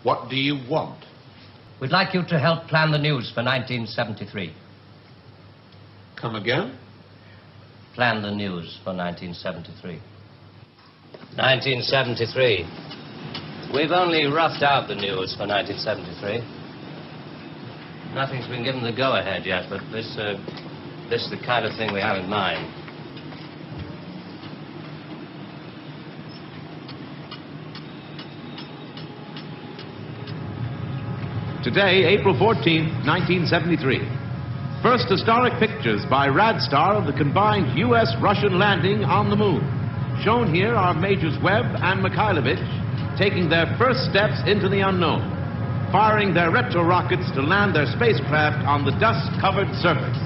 What do you want? We'd like you to help plan the news for 1973. Come again? Plan the news for 1973. 1973. We've only roughed out the news for 1973. Nothing's been given the go-ahead yet, but this is the kind of thing we have in mind. Today, April 14th, 1973. First historic pictures by Radstar of the combined U.S.-Russian landing on the moon. Shown here are Majors Webb and Mikhailovich taking their first steps into the unknown, firing their retro rockets to land their spacecraft on the dust-covered surface.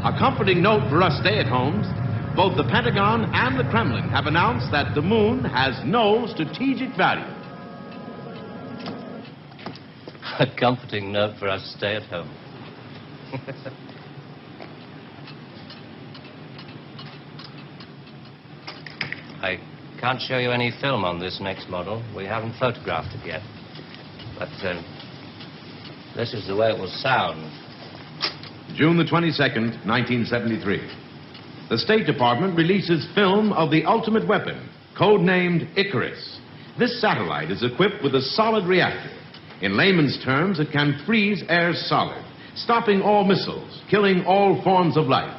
A comforting note for us stay-at-homes, both the Pentagon and the Kremlin have announced that the moon has no strategic value. A comforting note for us stay-at-home. I can't show you any film on this next model. We haven't photographed it yet. But this is the way it will sound. June the 22nd, 1973. The State Department releases film of the ultimate weapon, codenamed Icarus. This satellite is equipped with a solid reactor. In layman's terms, it can freeze air solid, stopping all missiles, killing all forms of life.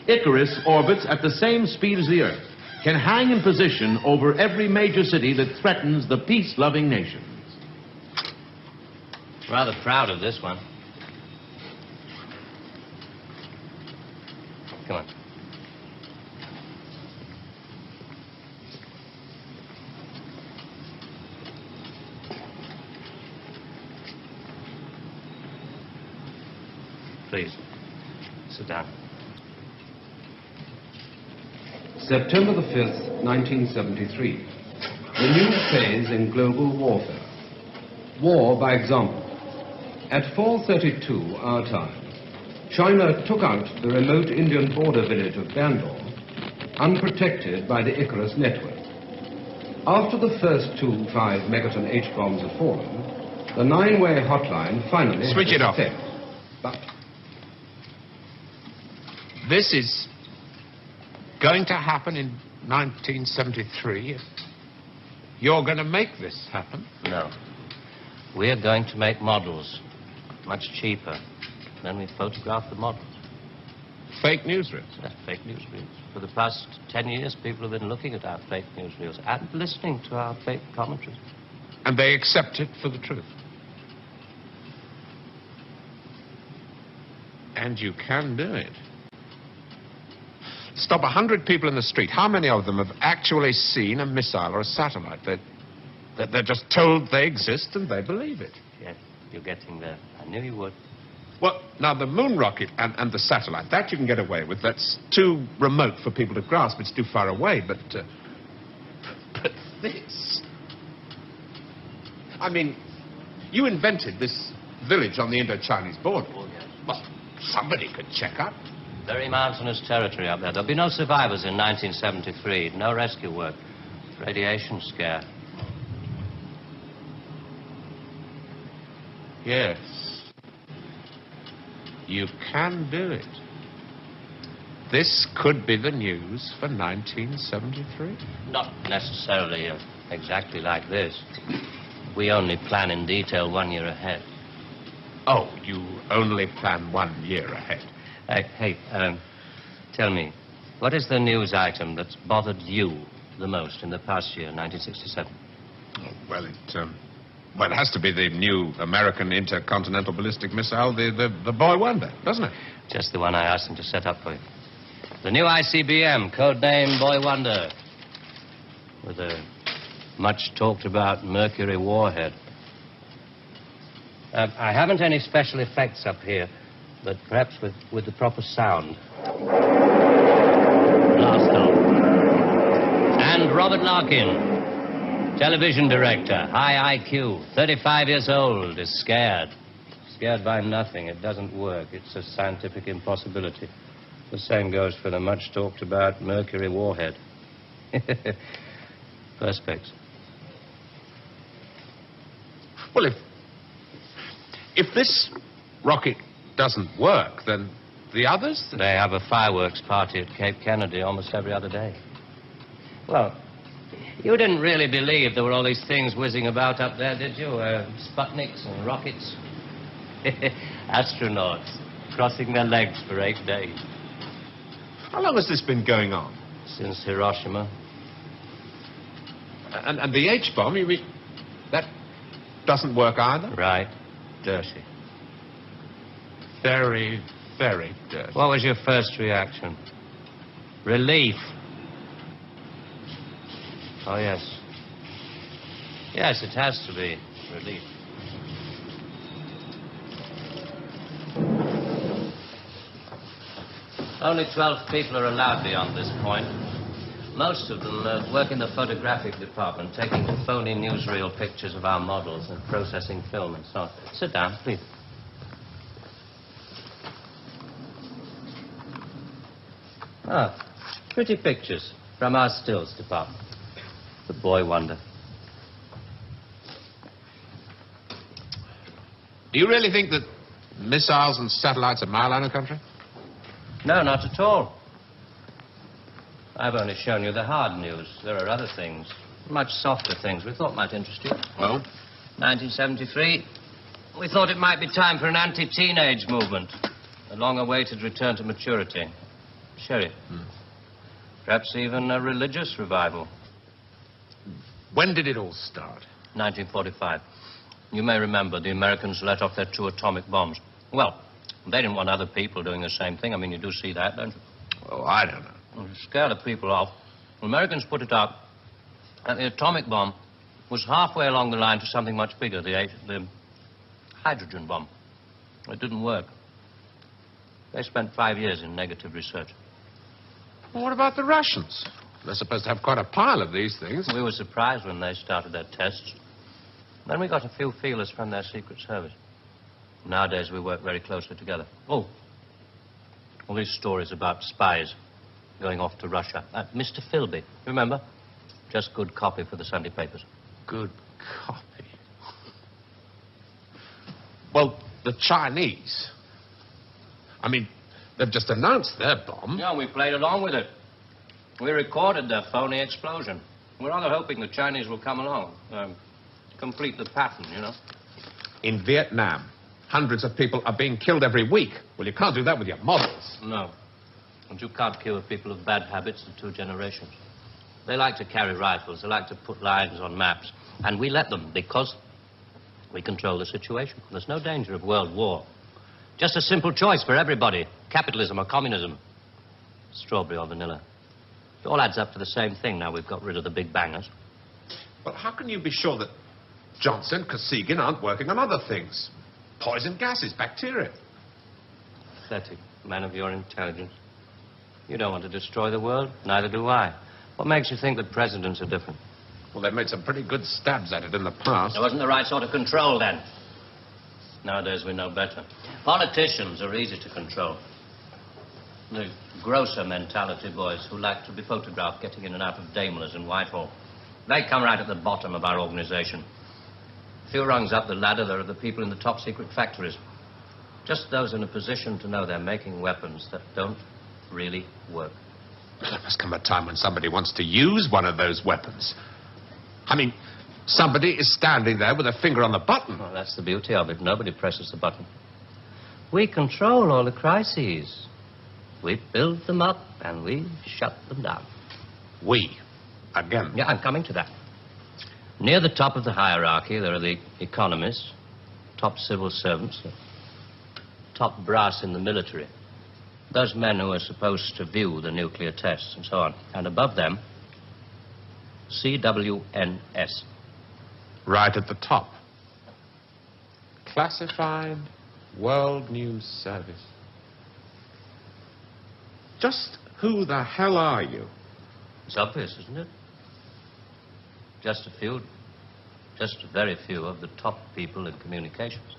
Icarus orbits at the same speed as the Earth, can hang in position over every major city that threatens the peace-loving nations. Rather proud of this one. Come on. Please, sit down. September the 5th, 1973. The new phase in global warfare. War by example. At 4:32 our time, China took out the remote Indian border village of Bandar, unprotected by the Icarus network. After the first 2 5-megaton H-bombs have fallen, the 9-way hotline finally switch it off. But this is going to happen in 1973. You're going to make this happen? No. We're going to make models, much cheaper. Then we photograph the models. Fake newsreels? That's fake newsreels. For the past 10 years, people have been looking at our fake newsreels and listening to our fake commentaries. And they accept it for the truth? And you can do it. Stop 100 people in the street. How many of them have actually seen a missile or a satellite? They're just told they exist and they believe it. Yes, you're getting there. I knew you would. Well, now, the moon rocket and the satellite, that you can get away with. That's too remote for people to grasp. It's too far away. But this... I mean, you invented this village on the Indo-Chinese border. Oh, yes. Well, somebody could check up. Very mountainous territory up there. There'll be no survivors in 1973. No rescue work. Radiation scare. Yes. You can do it. This could be the news for 1973. Not necessarily exactly like this. We only plan in detail 1 year ahead. Oh, you only plan 1 year ahead. Hey, tell me, what is the news item that's bothered you the most in the past year, 1967? Oh, well, it has to be the new American intercontinental ballistic missile, the Boy Wonder, doesn't it? Just the one I asked him to set up for you. The new ICBM, codename Boy Wonder, with a much-talked-about Mercury warhead. I haven't any special effects up here, but perhaps with the proper sound. Blast off. And Robert Larkin, television director, high IQ, 35 years old, is scared. Scared by nothing. It doesn't work. It's a scientific impossibility. The same goes for the much-talked-about Mercury warhead. Perspex. Well, if this rocket doesn't work, then the others? They have a fireworks party at Cape Kennedy almost every other day. Well, you didn't really believe there were all these things whizzing about up there, did you? Sputniks and rockets. Astronauts crossing their legs for 8 days. How long has this been going on? Since Hiroshima. And the H-bomb, you mean, that doesn't work either? Right. Dirty. Very, very dirty. What was your first reaction? Relief. Oh, yes. Yes, it has to be relief. Only 12 people are allowed beyond this point. Most of them work in the photographic department, taking phony newsreel pictures of our models and processing film and so on. Sit down, please. Ah, pretty pictures from our stills department. The boy wonder. Do you really think that missiles and satellites are mile out of the country? No, not at all. I've only shown you the hard news. There are other things, much softer things we thought might interest you. Well? 1973, we thought it might be time for an anti-teenage movement. A long-awaited return to maturity. Sherry. Perhaps even a religious revival. When did it all start? 1945. You may remember the Americans let off their 2 atomic bombs. Well, they didn't want other people doing the same thing. I mean, you do see that, don't you? Oh, I don't know. Well, to scare the people off, the Americans put it up that the atomic bomb was halfway along the line to something much bigger, the hydrogen bomb. It didn't work. They spent 5 years in negative research. Well, what about the Russians? They're supposed to have quite a pile of these things. We were surprised when they started their tests. Then we got a few feelers from their Secret Service. Nowadays, we work very closely together. Oh, all these stories about spies going off to Russia. Mr. Philby, remember? Just good copy for the Sunday papers. Good copy. Well, the Chinese. I mean, they've just announced their bomb. Yeah, we played along with it. We recorded their phony explosion. We're rather hoping the Chinese will come along, complete the pattern, you know. In Vietnam, hundreds of people are being killed every week. Well, you can't do that with your models. No. And you can't cure people of bad habits in 2 generations. They like to carry rifles. They like to put lines on maps. And we let them because we control the situation. There's no danger of world war. Just a simple choice for everybody. Capitalism or communism. Strawberry or vanilla. It all adds up to the same thing now we've got rid of the big bangers. Well, how can you be sure that Johnson, Kosygin aren't working on other things? Poison gases, bacteria. Pathetic man of your intelligence. You don't want to destroy the world. Neither do I. What makes you think that presidents are different? Well, they've made some pretty good stabs at it in the past. There wasn't the right sort of control then. Nowadays we know better. Politicians are easy to control. The grosser mentality boys who like to be photographed getting in and out of Daimlers in Whitehall. They come right at the bottom of our organization. A few rungs up the ladder, there are the people in the top secret factories. Just those in a position to know they're making weapons that don't really work. There must come a time when somebody wants to use one of those weapons. I mean, somebody is standing there with a finger on the button. Well, that's the beauty of it. Nobody presses the button. We control all the crises. We build them up and we shut them down. We? Again? Yeah, I'm coming to that. Near the top of the hierarchy, there are the economists, top civil servants, top brass in the military. Those men who are supposed to view the nuclear tests and so on. And above them, CWNS. Right at the top. Classified World News Service. Just who the hell are you? It's obvious, isn't it? Just a very few of the top people in communications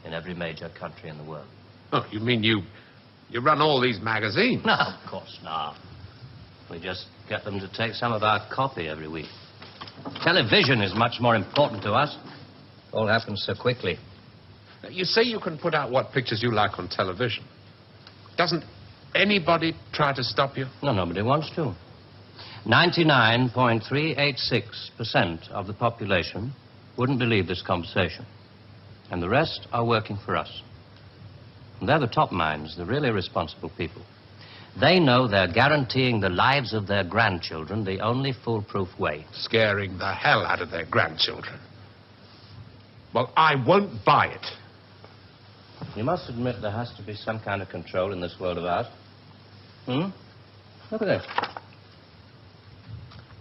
in every major country in the world. Oh, you mean you run all these magazines? No, of course not. We just get them to take some of our copy every week. Television is much more important to us. All happens so quickly. You say you can put out what pictures you like on television. Doesn't anybody try to stop you? No, nobody wants to. 99.386% of the population wouldn't believe this conversation. And the rest are working for us. And they're the top minds, the really responsible people. They know they're guaranteeing the lives of their grandchildren the only foolproof way. Scaring the hell out of their grandchildren. Well, I won't buy it. You must admit there has to be some kind of control in this world of ours. Look at this.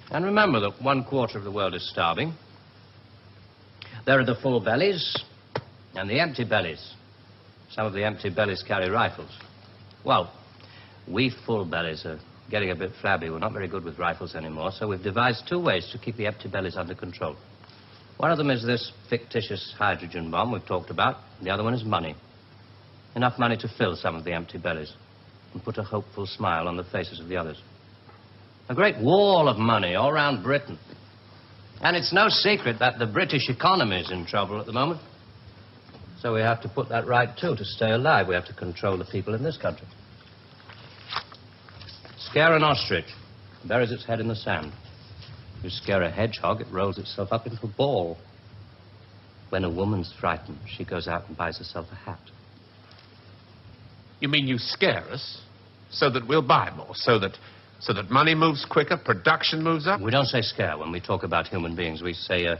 And remember that 1/4 of the world is starving. There are the full bellies and the empty bellies. Some of the empty bellies carry rifles. Well, we full bellies are getting a bit flabby. We're not very good with rifles anymore, so we've devised 2 ways to keep the empty bellies under control. One of them is this fictitious hydrogen bomb we've talked about. The other one is money. Enough money to fill some of the empty bellies and put a hopeful smile on the faces of the others. A great wall of money all around Britain. And it's no secret that the British economy is in trouble at the moment. So we have to put that right, too, to stay alive. We have to control the people in this country. Scare an ostrich, it buries its head in the sand. You scare a hedgehog, it rolls itself up into a ball. When a woman's frightened, she goes out and buys herself a hat. You mean you scare us so that we'll buy more, so that money moves quicker, production moves up? We don't say scare when we talk about human beings. We say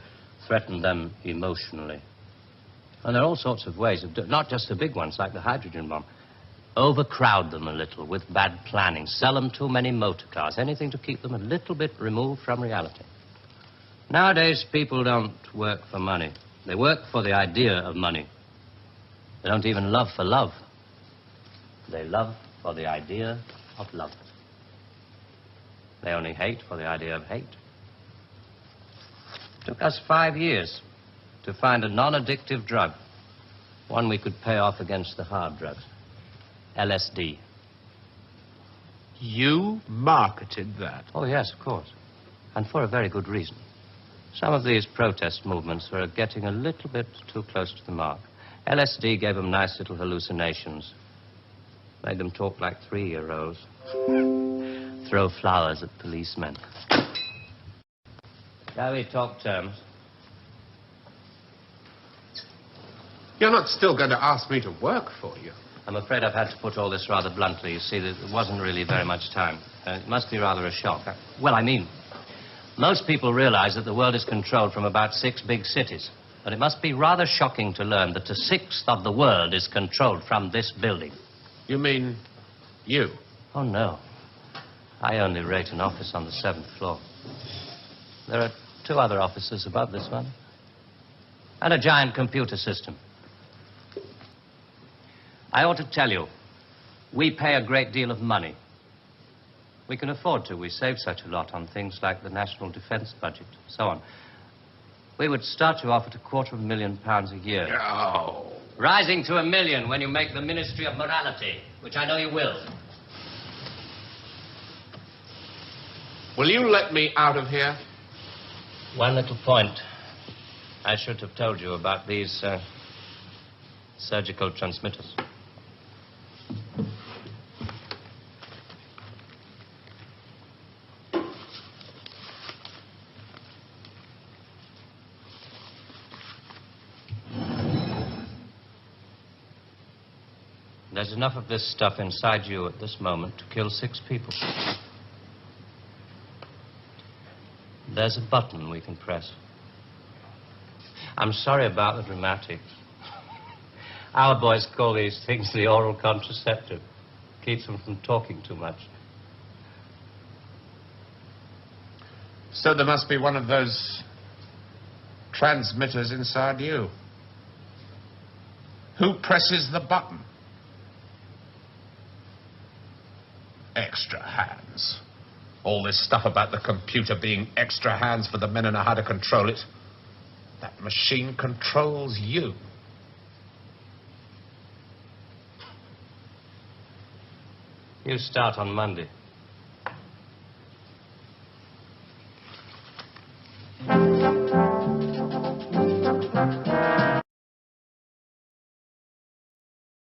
threaten them emotionally. And there are all sorts of ways of not just the big ones like the hydrogen bomb. Overcrowd them a little with bad planning. Sell them too many motor cars. Anything to keep them a little bit removed from reality. Nowadays, people don't work for money. They work for the idea of money. They don't even love for love. They love for the idea of love. They only hate for the idea of hate. It took us 5 years to find a non-addictive drug, one we could pay off against the hard drugs. LSD. You marketed that? Oh, yes, of course. And for a very good reason. Some of these protest movements were getting a little bit too close to the mark. LSD gave them nice little hallucinations. Made them talk like 3-year-olds. Throw flowers at policemen. Shall we talk terms? You're not still going to ask me to work for you? I'm afraid I've had to put all this rather bluntly. You see, there wasn't really very much time. It must be rather a shock. Well, I mean, most people realize that the world is controlled from about 6 big cities. But it must be rather shocking to learn that 1/6 of the world is controlled from this building. You mean you? Oh, no. I only rate an office on the 7th floor. There are 2 other offices above this one. And a giant computer system. I ought to tell you, we pay a great deal of money. We can afford to. We save such a lot on things like the national defense budget, so on. We would start you off at £250,000 a year. Oh. Rising to £1 million when you make the Ministry of Morality, which I know you will. Will you let me out of here? One little point. I should have told you about these surgical transmitters. There's enough of this stuff inside you at this moment to kill 6 people. There's a button we can press. I'm sorry about the dramatics. Our boys call these things the oral contraceptive. Keeps them from talking too much. So there must be one of those transmitters inside you. Who presses the button? Extra hands. All this stuff about the computer being extra hands for the men who know how to control it. That machine controls you. You start on Monday.